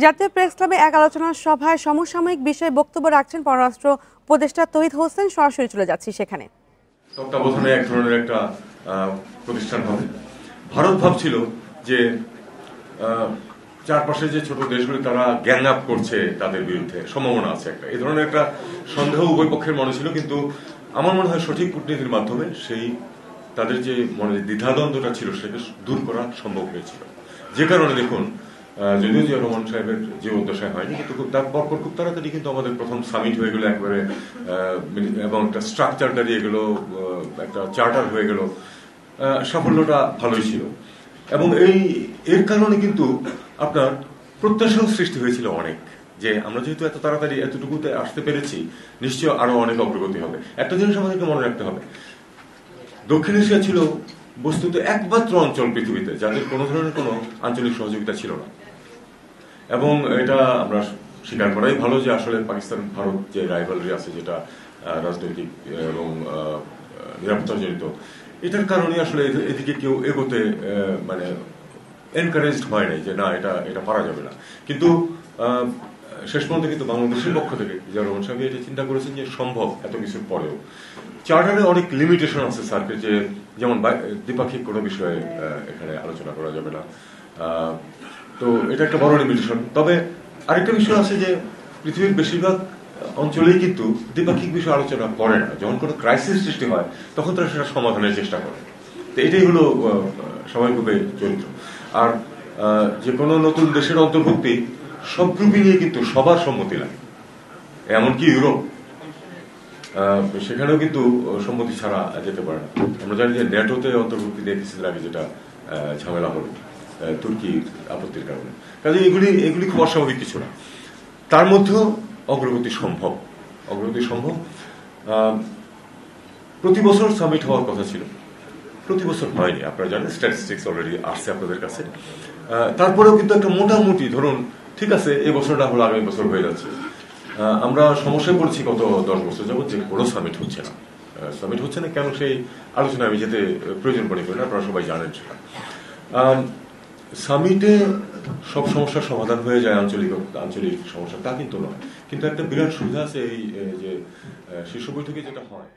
জাতীয় প্রেস ক্লাবে এক আলোচনা সভায় সমসাময়িক বিষয়ে বক্তব্য রাখছেন পররাষ্ট্র উপদেষ্টা তৌহিদ হোসেন। সরাসরি চলে যাচ্ছি সেখানে। তত্ত্বাবধানে এক ধরনের একটা প্রতিষ্ঠান হবে। ভারত ভাবছিল যে চারপাশে যে ছোট দেশগুলি তারা গ্যাং আপ করছে, তাদের বিরুদ্ধে সম্ভাবনা আছে একটা, এই ধরনের একটা সন্দেহ উভয় পক্ষের মনে ছিল। কিন্তু আমার মনে হয় সঠিক কূটনীতির মাধ্যমে সেই তাদের যে মনে দ্বিধাদ্বন্দ্বটা ছিল সেটা দূর করা সম্ভব হয়েছিল। যে কারণে দেখুন, যদিও জিয়া রহমান সাহেবের যে উদ্দেশ্য হয়নি, কিন্তু তারপর খুব তাড়াতাড়ি কিন্তু আমাদের প্রথম সামিট হয়ে গেল একবারে, এবং একটা স্ট্রাকচার দাঁড়িয়ে গেল, একটা চার্টার হয়ে গেল। সাফল্যটা ভালোই ছিল এবং এর কারণে কিন্তু আপনার প্রত্যাশাও সৃষ্টি হয়েছিল অনেক, যে আমরা যেহেতু এত তাড়াতাড়ি এতটুকুতে আসতে পেরেছি, নিশ্চয় আরো অনেক অগ্রগতি হবে। একটা জিনিস আমাদেরকে মনে রাখতে হবে, দক্ষিণ এশিয়া ছিল বস্তুত একমাত্র অঞ্চল পৃথিবীতে যাদের কোনো ধরনের কোনো আঞ্চলিক সহযোগিতা ছিল না। এবং এটা আমরা স্বীকার করাই ভালো যে আসলে পাকিস্তান ভারত যে রাইভালরি আছে, যেটা রাজনৈতিক এবং নিরাপত্তা জড়িত, এটার কারণে আসলে এদিকে কেউ এগোতে মানে এনকারেজড হয় নাই যে না, এটা পারা যাবে না। কিন্তু শেষ পর্যন্ত কিন্তু বাংলাদেশের পক্ষ থেকে জিয়া রহমান সাহেব এটা চিন্তা করেছেন যে সম্ভব এত কিছুর পরেও। চার্টারে অনেক লিমিটেশন আছে স্যারকে, যে যেমন দ্বিপাক্ষিক কোনো বিষয়ে এখানে আলোচনা করা যাবে না, তো এটা একটা বড় লিমিটেশন। তবে আরেকটা বিষয় আছে যে পৃথিবীর বেশিরভাগ অঞ্চলেই কিন্তু দ্বিপাক্ষিক বিষয়ে আলোচনা করে না। যখন কোনো ক্রাইসিস সৃষ্টি হয় তখন তারা সেটা সমাধানের চেষ্টা করে। তো এটাই হলো স্বাভাবিকভাবে চরিত্র। আর যে কোনো নতুন দেশের অন্তর্ভুক্তি সব গ্রুপই নিয়ে কিন্তু সবার সম্মতি লাগে, এমনকি ইউরোপ, সেখানেও কিন্তু সম্মতি ছাড়া যেতে পারে না। আমরা জানি যে ন্যাটোতে অন্তর্ভুক্তি নিয়ে কিছুদিন আগে যেটা ঝামেলা হলো তুর্কি আপত্তির কারণে। কাজে এগুলি খুব অস্বাভাবিক কিছু না। তার মধ্যেও অগ্রগতি সম্ভব। প্রতি বছর সামিট হওয়ার কথা ছিল, প্রতি বছর হয়নি। আপনারা জানেন, স্ট্যাটিস্টিক্স অলরেডি আসছে আপনাদের কাছে। তারপরেও কিন্তু একটা মোটামুটি ধরুন, ঠিক আছে, এই বছর না হলো আগামী বছর হয়ে যাচ্ছে। আমরা সমস্যায় পড়ছি গত 10 বছর যাবৎ যে কোনো সামিট হচ্ছে না। কেন সেই আলোচনায় আমি যেতে প্রয়োজন মনে করি না, আপনারা সবাই জানেন সেটা। সামিটে সব সমস্যার সমাধান হয়ে যায়, আঞ্চলিক সমস্যা তা কিন্তু নয়। কিন্তু একটা বিরাট সুবিধা আছে এই যে শীর্ষ বৈঠকে যেটা হয়।